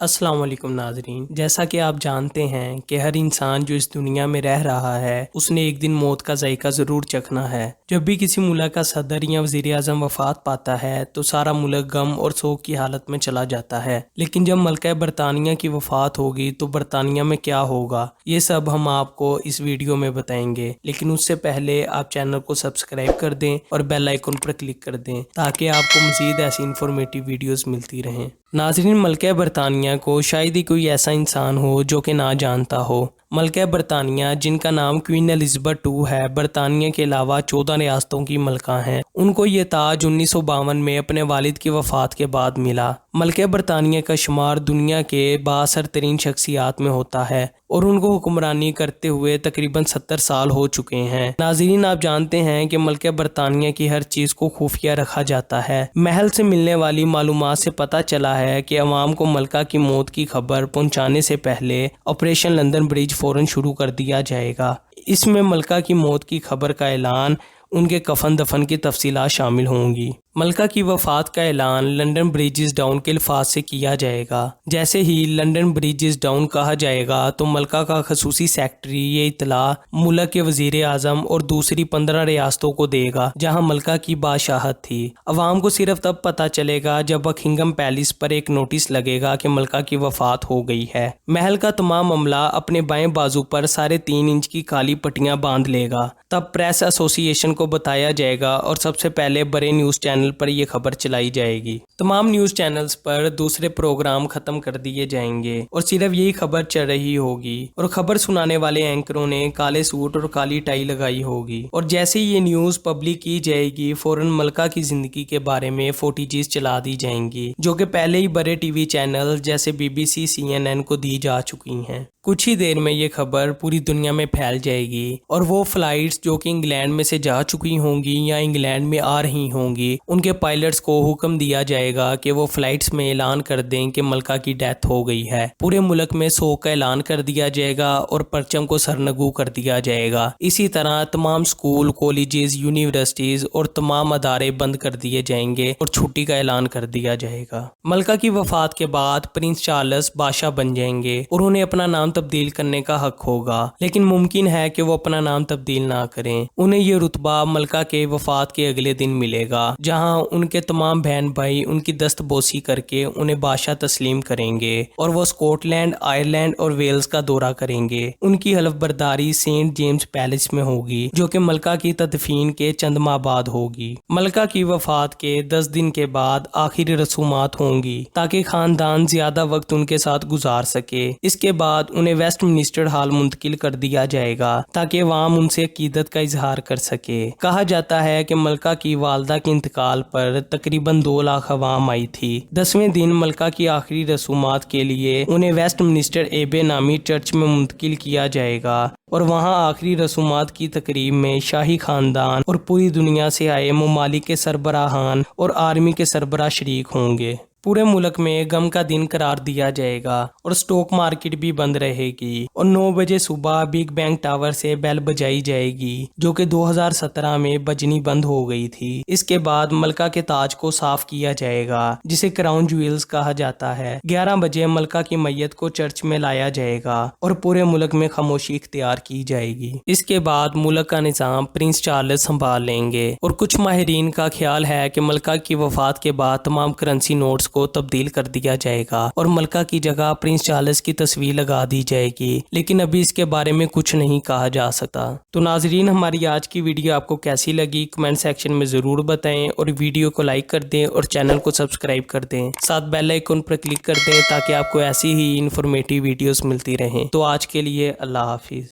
السلام علیکم ناظرین، جیسا کہ آپ جانتے ہیں کہ ہر انسان جو اس دنیا میں رہ رہا ہے اس نے ایک دن موت کا ذائقہ ضرور چکھنا ہے۔ جب بھی کسی ملک کا صدر یا وزیر اعظم وفات پاتا ہے تو سارا ملک غم اور سوگ کی حالت میں چلا جاتا ہے، لیکن جب ملکہ برطانیہ کی وفات ہوگی تو برطانیہ میں کیا ہوگا، یہ سب ہم آپ کو اس ویڈیو میں بتائیں گے۔ لیکن اس سے پہلے آپ چینل کو سبسکرائب کر دیں اور بیل آئیکن پر کلک کر دیں تاکہ آپ کو مزید ایسی انفارمیٹیو ویڈیوز ملتی رہیں۔ ناظرین، ملکہ برطانیہ کو شاید ہی کوئی ایسا انسان ہو جو کہ نہ جانتا ہو۔ ملکہ برطانیہ، جن کا نام کوئین الزبتھ II ہے، برطانیہ کے علاوہ 14 ریاستوں کی ملکہ ہیں۔ ان کو یہ تاج 1952 میں اپنے والد کی وفات کے بعد ملا۔ ملکہ برطانیہ کا شمار دنیا کے بااثر ترین شخصیات میں ہوتا ہے اور ان کو حکمرانی کرتے ہوئے تقریباً 70 سال ہو چکے ہیں۔ ناظرین، آپ جانتے ہیں کہ ملکہ برطانیہ کی ہر چیز کو خفیہ رکھا جاتا ہے۔ محل سے ملنے والی معلومات سے پتہ چلا ہے کہ عوام کو ملکہ کی موت کی خبر پہنچانے سے پہلے آپریشن لندن برج فوراً شروع کر دیا جائے گا۔ اس میں ملکہ کی موت کی خبر کا اعلان، ان کے کفن دفن کی تفصیلات شامل ہوں گی۔ ملکہ کی وفات کا اعلان لنڈن برج از ڈاؤن کے الفاظ سے کیا جائے گا۔ جیسے ہی لنڈن برج از ڈاؤن کہا جائے گا تو ملکہ کا خصوصی سیکرٹری یہ اطلاع ملک کے وزیر اعظم اور دوسری 15 ریاستوں کو دے گا جہاں ملکہ کی بادشاہت تھی۔ عوام کو صرف تب پتہ چلے گا جب بکنگھم پیلس پر ایک نوٹس لگے گا کہ ملکہ کی وفات ہو گئی ہے۔ محل کا تمام عملہ اپنے بائیں بازو پر 3.5 انچ کی کالی پٹیاں باندھ لے گا۔ تب پریس ایسوسی ایشن کو بتایا جائے گا اور سب سے پہلے بڑے نیوز چینل پر یہ خبر چلائی جائے گی۔ تمام نیوز چینلز پر دوسرے پروگرام ختم کر دیے جائیں گے اور صرف یہی خبر چل رہی ہوگی اور خبر سنانے والے اینکروں نے کالے سوٹ اور کالی ٹائی لگائی ہوگی، اور جیسے ہی یہ نیوز پبلک کی جائے گی فوراً ملکہ کی زندگی کے بارے میں فوٹیجز چلا دی جائیں گی جو کہ پہلے ہی بڑے ٹی وی چینل جیسے BBC CNN کو دی جا چکی ہیں۔ کچھ ہی دیر میں یہ خبر پوری دنیا میں پھیل جائے گی اور وہ فلائٹس جو کہ انگلینڈ میں سے جا چکی ہوں گی یا انگلینڈ میں آ رہی ہوں گی، ان کے پائلٹس کو حکم دیا جائے گا کہ وہ فلائٹس میں اعلان کر دیں کہ ملکہ کی ڈیتھ ہو گئی ہے۔ پورے ملک میں سوگ کا اعلان کر دیا جائے گا اور پرچم کو سرنگو کر دیا جائے گا۔ اسی طرح تمام سکول، کالجز، یونیورسٹیز اور تمام ادارے بند کر دیے جائیں گے اور چھٹی کا اعلان کر دیا جائے گا۔ ملکہ کی وفات کے بعد پرنس چارلس بادشاہ بن جائیں گے اور انہیں اپنا نام تبدیل کرنے کا حق ہوگا، لیکن ممکن ہے کہ وہ اپنا نام تبدیل نہ کریں۔ انہیں یہ رتبہ ملکہ کے وفات کے اگلے دن ملے گا جہاں ان کے تمام بہن بھائی ان کی دست بوسی کر کے انہیں بادشاہ تسلیم کریں گے اور وہ اسکاٹ لینڈ، آئرلینڈ اور ویلز کا دورہ کریں گے۔ ان کی حلف برداری سینٹ جیمز پیلس میں ہوگی جو کہ ملکہ کی تدفین کے چند ماہ بعد ہوگی۔ ملکہ کی وفات کے 10 دن کے بعد آخری رسومات ہوں گی تاکہ خاندان زیادہ وقت ان کے ساتھ گزار سکے۔ اس کے بعد انہیں ویسٹ منسٹر ہال منتقل کر دیا جائے گا تاکہ عوام ان سے عقیدت کا اظہار کر سکے۔ کہا جاتا ہے کہ ملکہ کی والدہ کے انتقال پر تقریباً 2 لاکھ عوام آئی تھی۔ 10ویں دن ملکہ کی آخری رسومات کے لیے انہیں ویسٹ منسٹر ایبے نامی چرچ میں منتقل کیا جائے گا اور وہاں آخری رسومات کی تقریب میں شاہی خاندان اور پوری دنیا سے آئے ممالک کے سربراہان اور آرمی کے سربراہ شریک ہوں گے۔ پورے ملک میں غم کا دن قرار دیا جائے گا اور سٹاک مارکیٹ بھی بند رہے گی اور 9 بجے صبح بگ بینگ ٹاور سے بیل بجائی جائے گی جو کہ 2017 میں بجنی بند ہو گئی تھی۔ اس کے بعد ملکہ کے تاج کو صاف کیا جائے گا جسے کراؤن جویلز کہا جاتا ہے۔ 11 بجے ملکہ کی میت کو چرچ میں لایا جائے گا اور پورے ملک میں خاموشی اختیار کی جائے گی۔ اس کے بعد ملک کا نظام پرنس چارلس سنبھال لیں گے اور کچھ ماہرین کا خیال ہے کہ ملکہ کی وفات کے بعد تمام کرنسی نوٹس کو تبدیل کر دیا جائے گا اور ملکہ کی جگہ پرنس چارلس کی تصویر لگا دی جائے گی، لیکن ابھی اس کے بارے میں کچھ نہیں کہا جا سکتا۔ تو ناظرین، ہماری آج کی ویڈیو آپ کو کیسی لگی کمنٹ سیکشن میں ضرور بتائیں اور ویڈیو کو لائک کر دیں اور چینل کو سبسکرائب کر دیں، ساتھ بیل آئیکن پر کلک کر دیں تاکہ آپ کو ایسی ہی انفارمیٹیو ویڈیوز ملتی رہیں۔ تو آج کے لیے اللہ حافظ۔